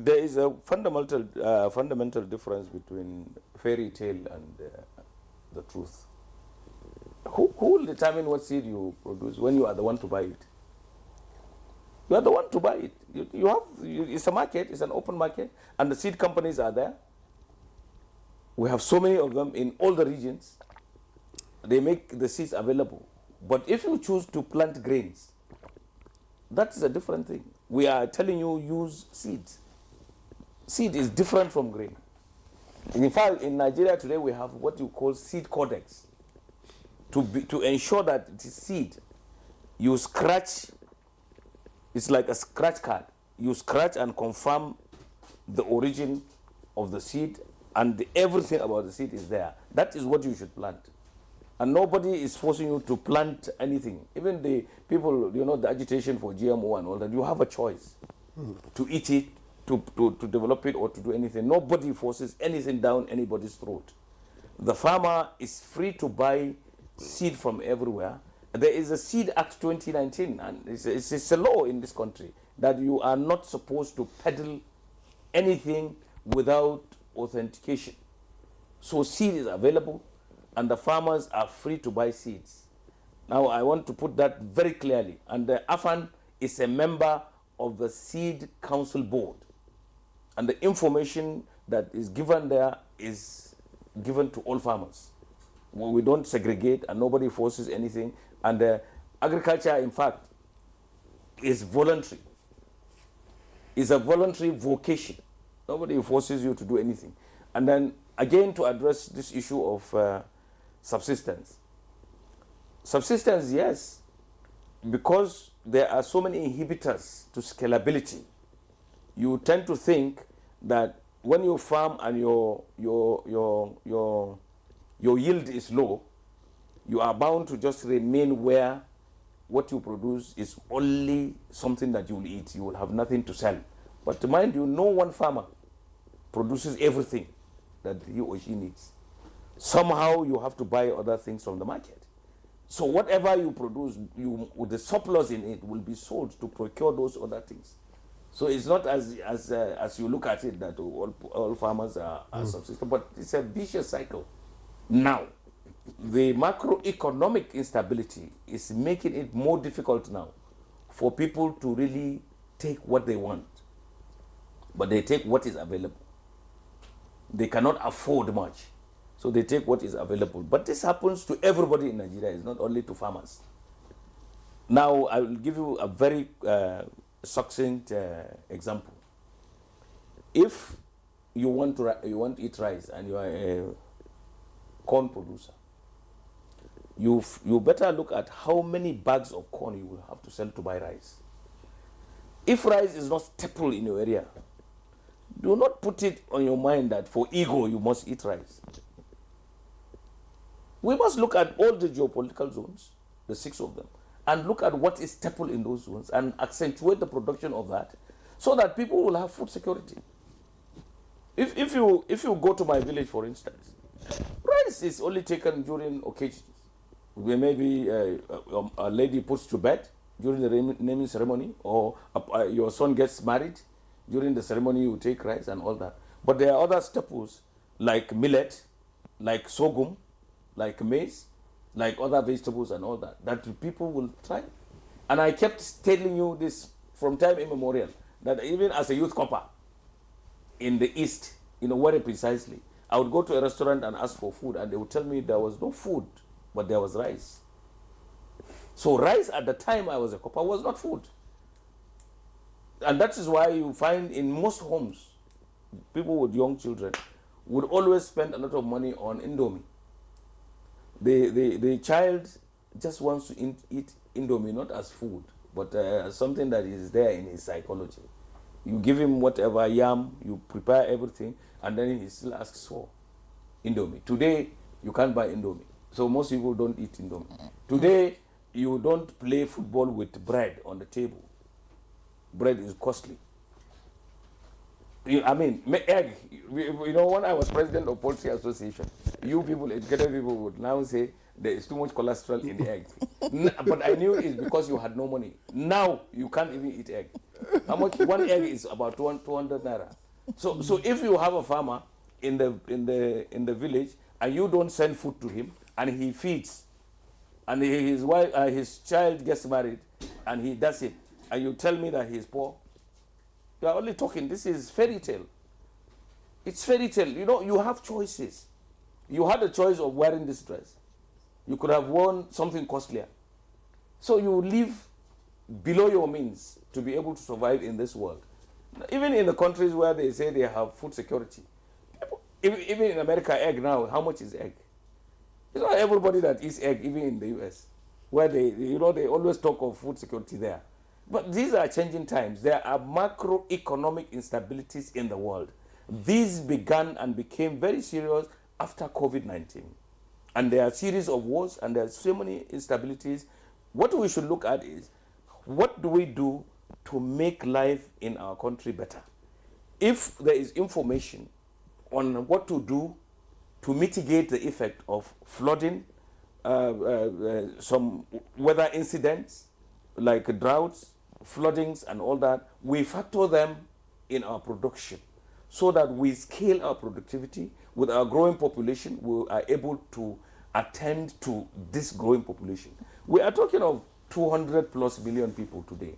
There is a fundamental difference between fairy tale and the truth. Who will determine what seed you produce when you are the one to buy it? You are the one to buy it. It's a market, it's an open market, and the seed companies are there. We have so many of them in all the regions. They make the seeds available. But if you choose to plant grains, that is a different thing. We are telling you use seeds. Seed is different from grain. In fact, in Nigeria today, we have what you call seed codex. To ensure that it is seed, you scratch, it's like a scratch card. You scratch and confirm the origin of the seed, and everything about the seed is there. That is what you should plant. And nobody is forcing you to plant anything. Even the people, the agitation for GMO and all that, you have a choice to eat it, to develop it, or to do anything. Nobody forces anything down anybody's throat. The farmer is free to buy seed from everywhere. There is a Seed Act 2019, and it's a law in this country that you are not supposed to peddle anything without authentication. So seed is available, and the farmers are free to buy seeds. Now, I want to put that very clearly. And the AFAN is a member of the Seed Council Board. And the information that is given there is given to all farmers. We don't segregate, and nobody forces anything. And agriculture, in fact, is voluntary. It's a voluntary vocation. Nobody forces you to do anything. And then, again, to address this issue of subsistence. Subsistence, yes, because there are so many inhibitors to scalability. You tend to think that when you farm and your yield is low, you are bound to just remain where what you produce is only something that you will eat. You will have nothing to sell. But mind you, no one farmer produces everything that he or she needs. Somehow you have to buy other things from the market. So whatever you produce, with the surplus in it, will be sold to procure those other things. So it's not as you look at it that all farmers are subsistent, but it's a vicious cycle. Now, the macroeconomic instability is making it more difficult now for people to really take what they want. But they take what is available. They cannot afford much. So they take what is available. But this happens to everybody in Nigeria. It's not only to farmers. Now, I will give you a very succinct example. If you want to eat rice and you are a corn producer, you better look at how many bags of corn you will have to sell to buy rice. If rice is not staple in your area, do not put it on your mind that for ego you must eat rice. We must look at all the geopolitical zones, the 6 of them, and look at what is staple in those zones and accentuate the production of that so that people will have food security. If you go to my village, for instance, rice is only taken during occasions. Where maybe a lady puts to bed during the naming ceremony, or your son gets married. During the ceremony, you take rice and all that. But there are other staples like millet, like sorghum, like maize, like other vegetables and all that people will try. And I kept telling you this from time immemorial, that even as a youth copper in the East, very precisely, I would go to a restaurant and ask for food, and they would tell me there was no food, but there was rice. So rice at the time I was a copper was not food. And that is why you find in most homes, people with young children would always spend a lot of money on Indomie. The child just wants to eat Indomie, not as food, but as something that is there in his psychology. You give him whatever, yam, you prepare everything, and then he still asks for Indomie. Today, you can't buy Indomie. So most people don't eat Indomie. Today, you don't play football with bread on the table. Bread is costly. Egg. When I was president of Poultry Association, you people, educated people, would now say there is too much cholesterol in the egg. But I knew it's because you had no money. Now, you can't even eat egg. How much? One egg is about 200 naira. So if you have a farmer in the village and you don't send food to him and he feeds, and his wife, his child gets married, and he does it, and you tell me that he's poor, you are only talking. This is fairy tale. It's fairy tale. You know, you have choices. You had a choice of wearing this dress. You could have worn something costlier. So you live below your means to be able to survive in this world. Even in the countries where they say they have food security, even in America, egg now, how much is egg? It's not everybody that eats egg, even in the US, where they always talk of food security there. But these are changing times. There are macroeconomic instabilities in the world. These began and became very serious after COVID-19. And there are a series of wars, and there are so many instabilities. What we should look at is, what do we do to make life in our country better? If there is information on what to do to mitigate the effect of flooding, some weather incidents like droughts, floodings and all that, we factor them in our production so that we scale our productivity. With our growing population, we are able to attend to this growing population. We are talking of 200 plus million people today.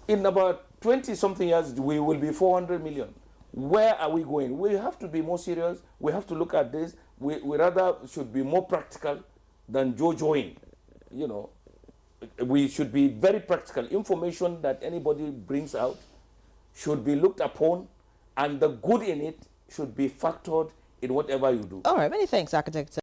In about 20-something years, we will be 400 million. Where are we going? We have to be more serious. We have to look at this. We rather should be more practical than jojoing. You know, we should be very practical. Information that anybody brings out should be looked upon, and the good in it should be factored in whatever you do. All right, many thanks, Architect.